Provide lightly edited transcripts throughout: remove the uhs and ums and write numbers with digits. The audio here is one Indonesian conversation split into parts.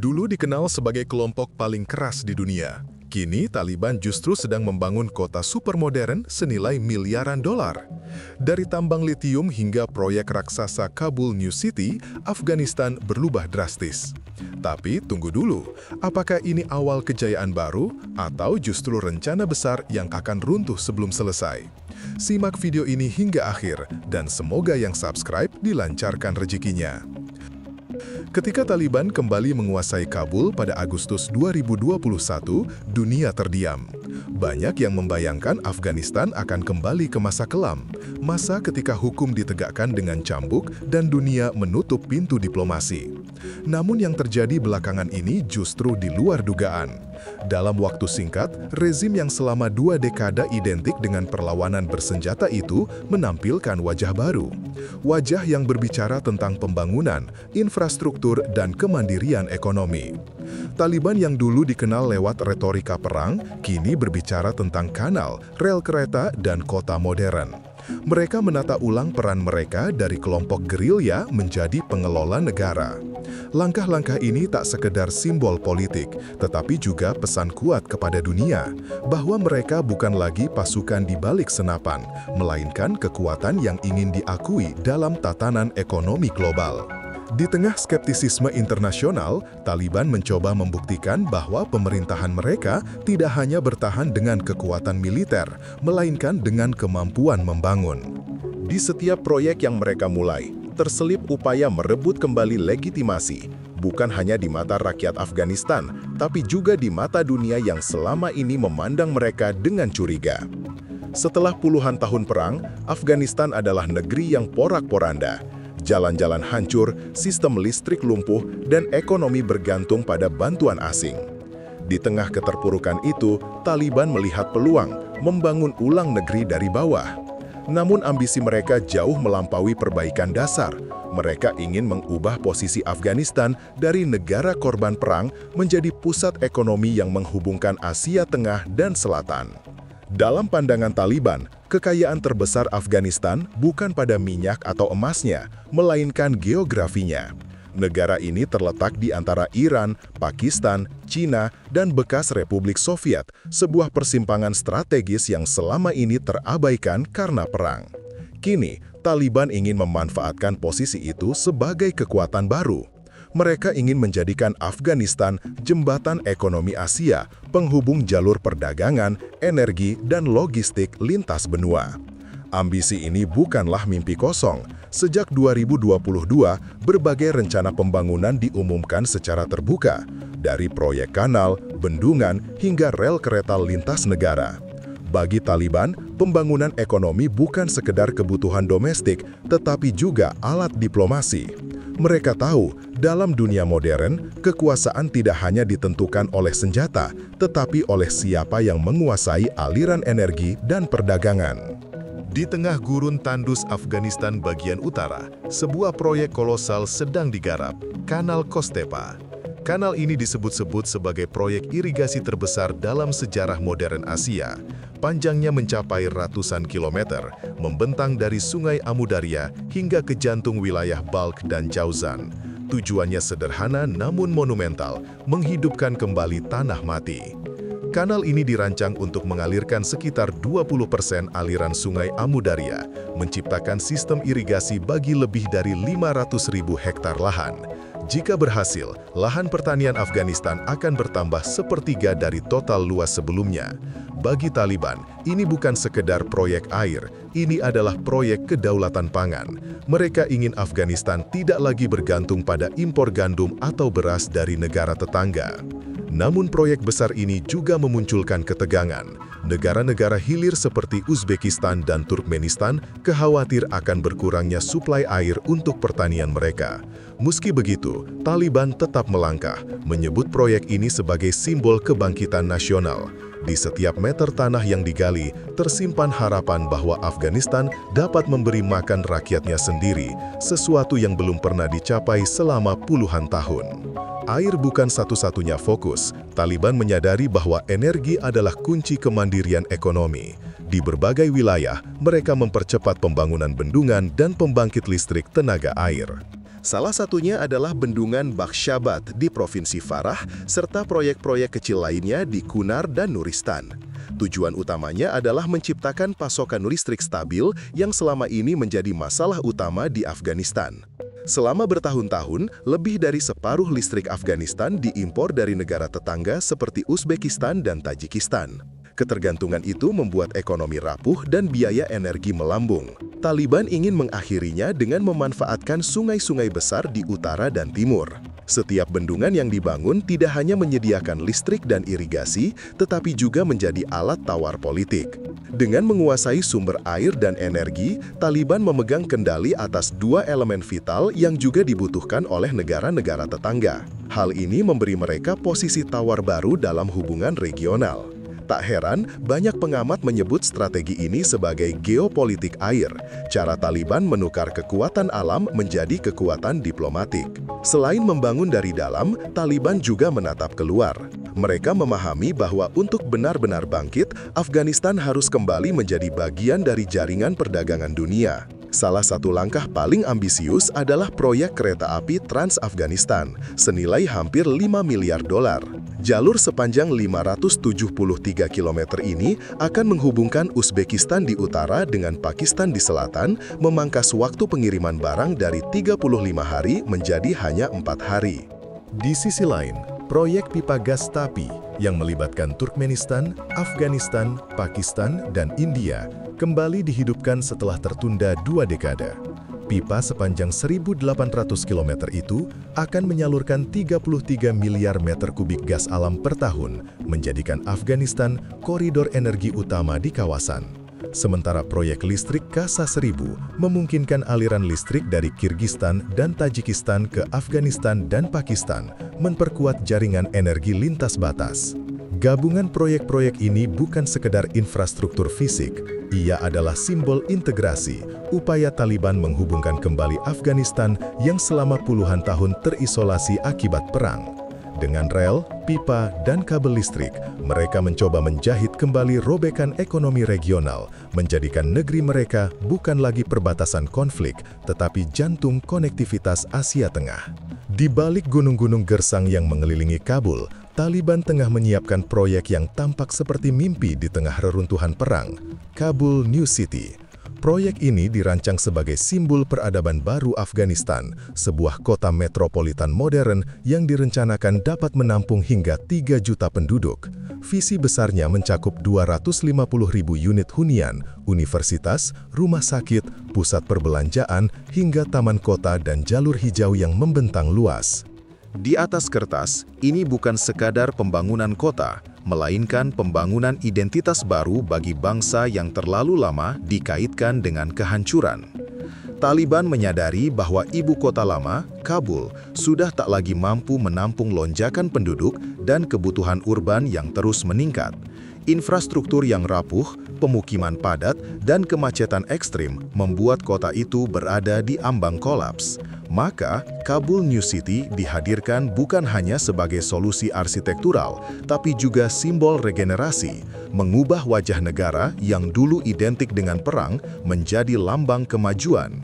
Dulu dikenal sebagai kelompok paling keras di dunia, kini Taliban justru sedang membangun kota supermodern senilai miliaran dolar. Dari tambang litium hingga proyek raksasa Kabul New City, Afghanistan berubah drastis. Tapi tunggu dulu, apakah ini awal kejayaan baru atau justru rencana besar yang akan runtuh sebelum selesai? Simak video ini hingga akhir dan semoga yang subscribe dilancarkan rezekinya. Ketika Taliban kembali menguasai Kabul pada Agustus 2021, dunia terdiam. Banyak yang membayangkan Afghanistan akan kembali ke masa kelam, masa ketika hukum ditegakkan dengan cambuk dan dunia menutup pintu diplomasi. Namun yang terjadi belakangan ini justru di luar dugaan. Dalam waktu singkat, rezim yang selama 2 dekade identik dengan perlawanan bersenjata itu menampilkan wajah baru. Wajah yang berbicara tentang pembangunan, infrastruktur, dan kemandirian ekonomi. Taliban yang dulu dikenal lewat retorika perang, kini berbicara tentang kanal, rel kereta, dan kota modern. Mereka menata ulang peran mereka dari kelompok gerilya menjadi pengelola negara. Langkah-langkah ini tak sekedar simbol politik, tetapi juga pesan kuat kepada dunia bahwa mereka bukan lagi pasukan di balik senapan, melainkan kekuatan yang ingin diakui dalam tatanan ekonomi global. Di tengah skeptisisme internasional, Taliban mencoba membuktikan bahwa pemerintahan mereka tidak hanya bertahan dengan kekuatan militer, melainkan dengan kemampuan membangun. Di setiap proyek yang mereka mulai, terselip upaya merebut kembali legitimasi, bukan hanya di mata rakyat Afghanistan, tapi juga di mata dunia yang selama ini memandang mereka dengan curiga. Setelah puluhan tahun perang, Afghanistan adalah negeri yang porak-poranda. Jalan-jalan hancur, sistem listrik lumpuh, dan ekonomi bergantung pada bantuan asing. Di tengah keterpurukan itu, Taliban melihat peluang membangun ulang negeri dari bawah. Namun ambisi mereka jauh melampaui perbaikan dasar. Mereka ingin mengubah posisi Afghanistan dari negara korban perang menjadi pusat ekonomi yang menghubungkan Asia Tengah dan Selatan. Dalam pandangan Taliban, kekayaan terbesar Afghanistan bukan pada minyak atau emasnya, melainkan geografinya. Negara ini terletak di antara Iran, Pakistan, Cina, dan bekas Republik Soviet, sebuah persimpangan strategis yang selama ini terabaikan karena perang. Kini, Taliban ingin memanfaatkan posisi itu sebagai kekuatan baru. Mereka ingin menjadikan Afghanistan jembatan ekonomi Asia, penghubung jalur perdagangan, energi, dan logistik lintas benua. Ambisi ini bukanlah mimpi kosong. Sejak 2022, berbagai rencana pembangunan diumumkan secara terbuka, dari proyek kanal, bendungan, hingga rel kereta lintas negara. Bagi Taliban, pembangunan ekonomi bukan sekedar kebutuhan domestik, tetapi juga alat diplomasi. Mereka tahu, dalam dunia modern, kekuasaan tidak hanya ditentukan oleh senjata, tetapi oleh siapa yang menguasai aliran energi dan perdagangan. Di tengah gurun tandus Afghanistan bagian utara, sebuah proyek kolosal sedang digarap, Kanal Kostepa. Kanal ini disebut-sebut sebagai proyek irigasi terbesar dalam sejarah modern Asia. Panjangnya mencapai ratusan kilometer, membentang dari Sungai Amu Darya hingga ke jantung wilayah Balkh dan Jauzan. Tujuannya sederhana namun monumental, menghidupkan kembali tanah mati. Kanal ini dirancang untuk mengalirkan sekitar 20% aliran Sungai Amu Darya, menciptakan sistem irigasi bagi lebih dari 500.000 hektar lahan. Jika berhasil, lahan pertanian Afghanistan akan bertambah sepertiga dari total luas sebelumnya. Bagi Taliban, ini bukan sekedar proyek air, ini adalah proyek kedaulatan pangan. Mereka ingin Afghanistan tidak lagi bergantung pada impor gandum atau beras dari negara tetangga. Namun proyek besar ini juga memunculkan ketegangan. Negara-negara hilir seperti Uzbekistan dan Turkmenistan khawatir akan berkurangnya suplai air untuk pertanian mereka. Meski begitu, Taliban tetap melangkah, menyebut proyek ini sebagai simbol kebangkitan nasional. Di setiap meter tanah yang digali, tersimpan harapan bahwa Afghanistan dapat memberi makan rakyatnya sendiri, sesuatu yang belum pernah dicapai selama puluhan tahun. Air bukan satu-satunya fokus. Taliban menyadari bahwa energi adalah kunci kemandirian ekonomi. Di berbagai wilayah, mereka mempercepat pembangunan bendungan dan pembangkit listrik tenaga air. Salah satunya adalah bendungan Bakhshabat di Provinsi Farah, serta proyek-proyek kecil lainnya di Kunar dan Nuristan. Tujuan utamanya adalah menciptakan pasokan listrik stabil yang selama ini menjadi masalah utama di Afghanistan. Selama bertahun-tahun, lebih dari separuh listrik Afghanistan diimpor dari negara tetangga seperti Uzbekistan dan Tajikistan. Ketergantungan itu membuat ekonomi rapuh dan biaya energi melambung. Taliban ingin mengakhirinya dengan memanfaatkan sungai-sungai besar di utara dan timur. Setiap bendungan yang dibangun tidak hanya menyediakan listrik dan irigasi, tetapi juga menjadi alat tawar politik. Dengan menguasai sumber air dan energi, Taliban memegang kendali atas dua elemen vital yang juga dibutuhkan oleh negara-negara tetangga. Hal ini memberi mereka posisi tawar baru dalam hubungan regional. Tak heran, banyak pengamat menyebut strategi ini sebagai geopolitik air, cara Taliban menukar kekuatan alam menjadi kekuatan diplomatik. Selain membangun dari dalam, Taliban juga menatap keluar. Mereka memahami bahwa untuk benar-benar bangkit, Afghanistan harus kembali menjadi bagian dari jaringan perdagangan dunia. Salah satu langkah paling ambisius adalah proyek kereta api Trans-Afghanistan, senilai hampir 5 miliar dolar. Jalur sepanjang 573 km ini akan menghubungkan Uzbekistan di utara dengan Pakistan di selatan, memangkas waktu pengiriman barang dari 35 hari menjadi hanya 4 hari. Di sisi lain, proyek pipa gas TAPI yang melibatkan Turkmenistan, Afghanistan, Pakistan, dan India kembali dihidupkan setelah tertunda 2 dekade. Pipa sepanjang 1.800 km itu akan menyalurkan 33 miliar meter kubik gas alam per tahun, menjadikan Afghanistan koridor energi utama di kawasan. Sementara proyek listrik Kasa 1000 memungkinkan aliran listrik dari Kirgistan dan Tajikistan ke Afghanistan dan Pakistan, memperkuat jaringan energi lintas batas. Gabungan proyek-proyek ini bukan sekedar infrastruktur fisik, ia adalah simbol integrasi, upaya Taliban menghubungkan kembali Afghanistan yang selama puluhan tahun terisolasi akibat perang. Dengan rel, pipa, dan kabel listrik, mereka mencoba menjahit kembali robekan ekonomi regional, menjadikan negeri mereka bukan lagi perbatasan konflik, tetapi jantung konektivitas Asia Tengah. Di balik gunung-gunung gersang yang mengelilingi Kabul, Taliban tengah menyiapkan proyek yang tampak seperti mimpi di tengah reruntuhan perang, Kabul New City. Proyek ini dirancang sebagai simbol peradaban baru Afghanistan, sebuah kota metropolitan modern yang direncanakan dapat menampung hingga 3 juta penduduk. Visi besarnya mencakup 250.000 unit hunian, universitas, rumah sakit, pusat perbelanjaan, hingga taman kota dan jalur hijau yang membentang luas. Di atas kertas, ini bukan sekadar pembangunan kota, melainkan pembangunan identitas baru bagi bangsa yang terlalu lama dikaitkan dengan kehancuran. Taliban menyadari bahwa ibu kota lama, Kabul, sudah tak lagi mampu menampung lonjakan penduduk dan kebutuhan urban yang terus meningkat. Infrastruktur yang rapuh, pemukiman padat, dan kemacetan ekstrim membuat kota itu berada di ambang kolaps. Maka, Kabul New City dihadirkan bukan hanya sebagai solusi arsitektural, tapi juga simbol regenerasi, mengubah wajah negara yang dulu identik dengan perang menjadi lambang kemajuan.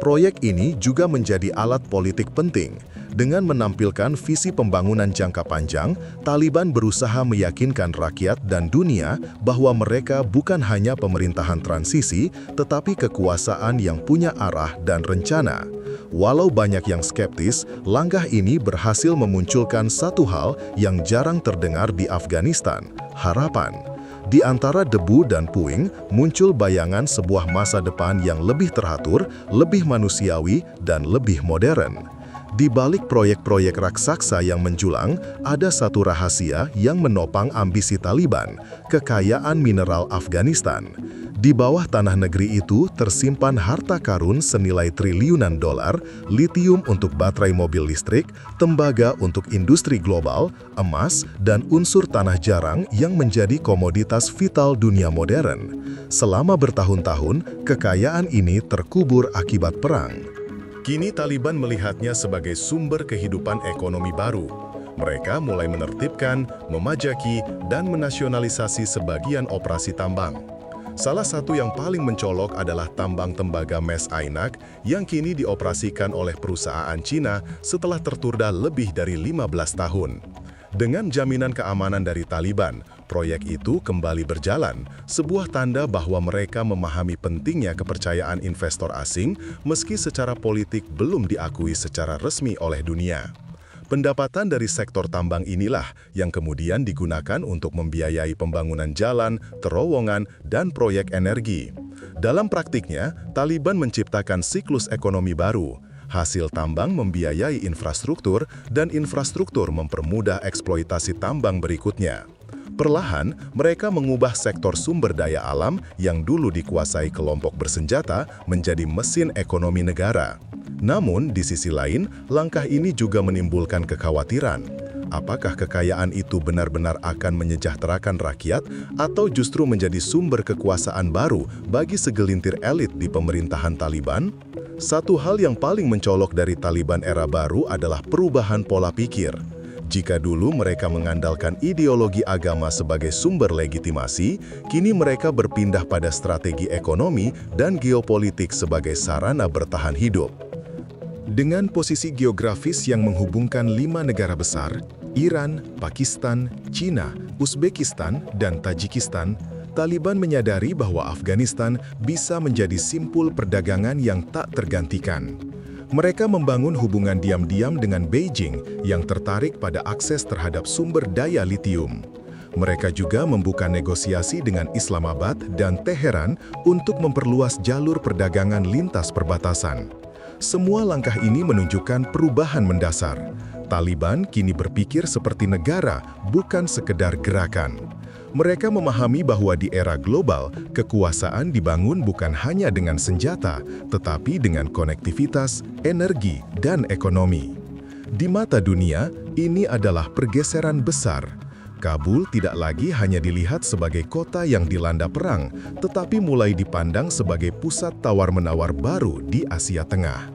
Proyek ini juga menjadi alat politik penting. Dengan menampilkan visi pembangunan jangka panjang, Taliban berusaha meyakinkan rakyat dan dunia bahwa mereka bukan hanya pemerintahan transisi, tetapi kekuasaan yang punya arah dan rencana. Walau banyak yang skeptis, langkah ini berhasil memunculkan satu hal yang jarang terdengar di Afghanistan, harapan. Di antara debu dan puing, muncul bayangan sebuah masa depan yang lebih teratur, lebih manusiawi, dan lebih modern. Di balik proyek-proyek raksasa yang menjulang, ada satu rahasia yang menopang ambisi Taliban, kekayaan mineral Afghanistan. Di bawah tanah negeri itu tersimpan harta karun senilai triliunan dolar, litium untuk baterai mobil listrik, tembaga untuk industri global, emas, dan unsur tanah jarang yang menjadi komoditas vital dunia modern. Selama bertahun-tahun, kekayaan ini terkubur akibat perang. Kini Taliban melihatnya sebagai sumber kehidupan ekonomi baru. Mereka mulai menertibkan, memajaki, dan menasionalisasi sebagian operasi tambang. Salah satu yang paling mencolok adalah tambang tembaga Mes Aynak yang kini dioperasikan oleh perusahaan Cina setelah tertunda lebih dari 15 tahun. Dengan jaminan keamanan dari Taliban, proyek itu kembali berjalan, sebuah tanda bahwa mereka memahami pentingnya kepercayaan investor asing meski secara politik belum diakui secara resmi oleh dunia. Pendapatan dari sektor tambang inilah yang kemudian digunakan untuk membiayai pembangunan jalan, terowongan, dan proyek energi. Dalam praktiknya, Taliban menciptakan siklus ekonomi baru. Hasil tambang membiayai infrastruktur, dan infrastruktur mempermudah eksploitasi tambang berikutnya. Perlahan, mereka mengubah sektor sumber daya alam yang dulu dikuasai kelompok bersenjata menjadi mesin ekonomi negara. Namun, di sisi lain, langkah ini juga menimbulkan kekhawatiran. Apakah kekayaan itu benar-benar akan menyejahterakan rakyat atau justru menjadi sumber kekuasaan baru bagi segelintir elit di pemerintahan Taliban? Satu hal yang paling mencolok dari Taliban era baru adalah perubahan pola pikir. Jika dulu mereka mengandalkan ideologi agama sebagai sumber legitimasi, kini mereka berpindah pada strategi ekonomi dan geopolitik sebagai sarana bertahan hidup. Dengan posisi geografis yang menghubungkan 5 negara besar, Iran, Pakistan, China, Uzbekistan, dan Tajikistan, Taliban menyadari bahwa Afghanistan bisa menjadi simpul perdagangan yang tak tergantikan. Mereka membangun hubungan diam-diam dengan Beijing yang tertarik pada akses terhadap sumber daya litium. Mereka juga membuka negosiasi dengan Islamabad dan Teheran untuk memperluas jalur perdagangan lintas perbatasan. Semua langkah ini menunjukkan perubahan mendasar. Taliban kini berpikir seperti negara, bukan sekedar gerakan. Mereka memahami bahwa di era global, kekuasaan dibangun bukan hanya dengan senjata, tetapi dengan konektivitas, energi, dan ekonomi. Di mata dunia, ini adalah pergeseran besar. Kabul tidak lagi hanya dilihat sebagai kota yang dilanda perang, tetapi mulai dipandang sebagai pusat tawar-menawar baru di Asia Tengah.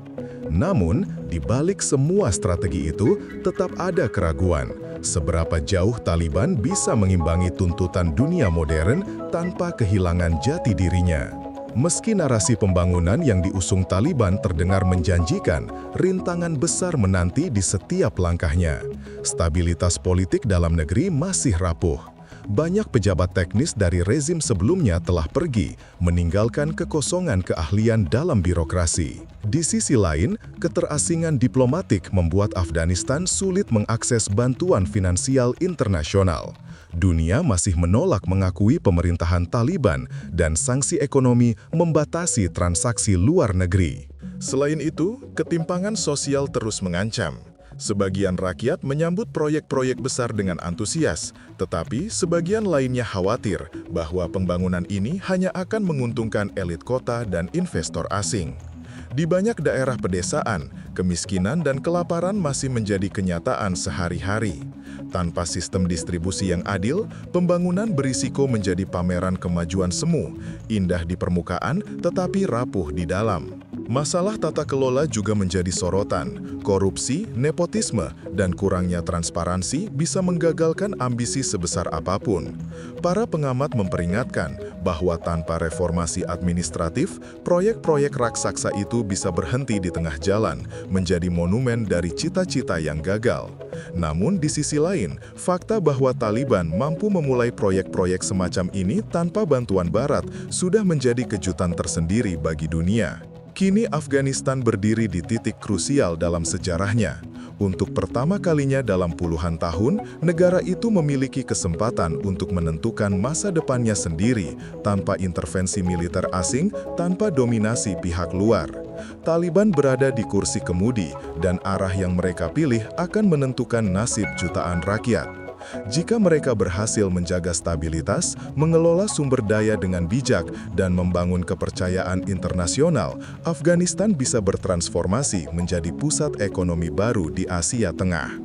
Namun, di balik semua strategi itu, tetap ada keraguan. Seberapa jauh Taliban bisa mengimbangi tuntutan dunia modern tanpa kehilangan jati dirinya? Meski narasi pembangunan yang diusung Taliban terdengar menjanjikan, rintangan besar menanti di setiap langkahnya. Stabilitas politik dalam negeri masih rapuh. Banyak pejabat teknis dari rezim sebelumnya telah pergi, meninggalkan kekosongan keahlian dalam birokrasi. Di sisi lain, keterasingan diplomatik membuat Afghanistan sulit mengakses bantuan finansial internasional. Dunia masih menolak mengakui pemerintahan Taliban dan sanksi ekonomi membatasi transaksi luar negeri. Selain itu, ketimpangan sosial terus mengancam. Sebagian rakyat menyambut proyek-proyek besar dengan antusias, tetapi sebagian lainnya khawatir bahwa pembangunan ini hanya akan menguntungkan elit kota dan investor asing. Di banyak daerah pedesaan, kemiskinan dan kelaparan masih menjadi kenyataan sehari-hari. Tanpa sistem distribusi yang adil, pembangunan berisiko menjadi pameran kemajuan semu, indah di permukaan tetapi rapuh di dalam. Masalah tata kelola juga menjadi sorotan. Korupsi, nepotisme, dan kurangnya transparansi bisa menggagalkan ambisi sebesar apapun. Para pengamat memperingatkan bahwa tanpa reformasi administratif, proyek-proyek raksasa itu bisa berhenti di tengah jalan, menjadi monumen dari cita-cita yang gagal. Namun di sisi lain, fakta bahwa Taliban mampu memulai proyek-proyek semacam ini tanpa bantuan Barat sudah menjadi kejutan tersendiri bagi dunia. Kini Afghanistan berdiri di titik krusial dalam sejarahnya. Untuk pertama kalinya dalam puluhan tahun, negara itu memiliki kesempatan untuk menentukan masa depannya sendiri tanpa intervensi militer asing, tanpa dominasi pihak luar. Taliban berada di kursi kemudi dan arah yang mereka pilih akan menentukan nasib jutaan rakyat. Jika mereka berhasil menjaga stabilitas, mengelola sumber daya dengan bijak, dan membangun kepercayaan internasional, Afghanistan bisa bertransformasi menjadi pusat ekonomi baru di Asia Tengah.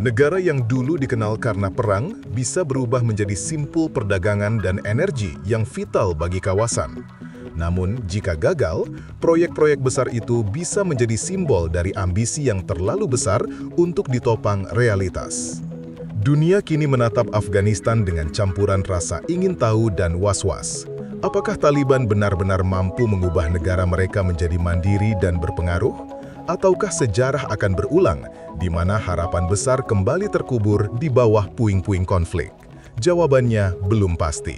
Negara yang dulu dikenal karena perang bisa berubah menjadi simpul perdagangan dan energi yang vital bagi kawasan. Namun, jika gagal, proyek-proyek besar itu bisa menjadi simbol dari ambisi yang terlalu besar untuk ditopang realitas. Dunia kini menatap Afghanistan dengan campuran rasa ingin tahu dan was-was. Apakah Taliban benar-benar mampu mengubah negara mereka menjadi mandiri dan berpengaruh? Ataukah sejarah akan berulang, di mana harapan besar kembali terkubur di bawah puing-puing konflik? Jawabannya belum pasti.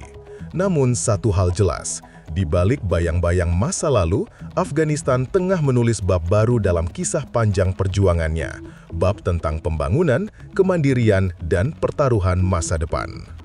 Namun satu hal jelas, di balik bayang-bayang masa lalu, Afghanistan tengah menulis bab baru dalam kisah panjang perjuangannya, bab tentang pembangunan, kemandirian, dan pertaruhan masa depan.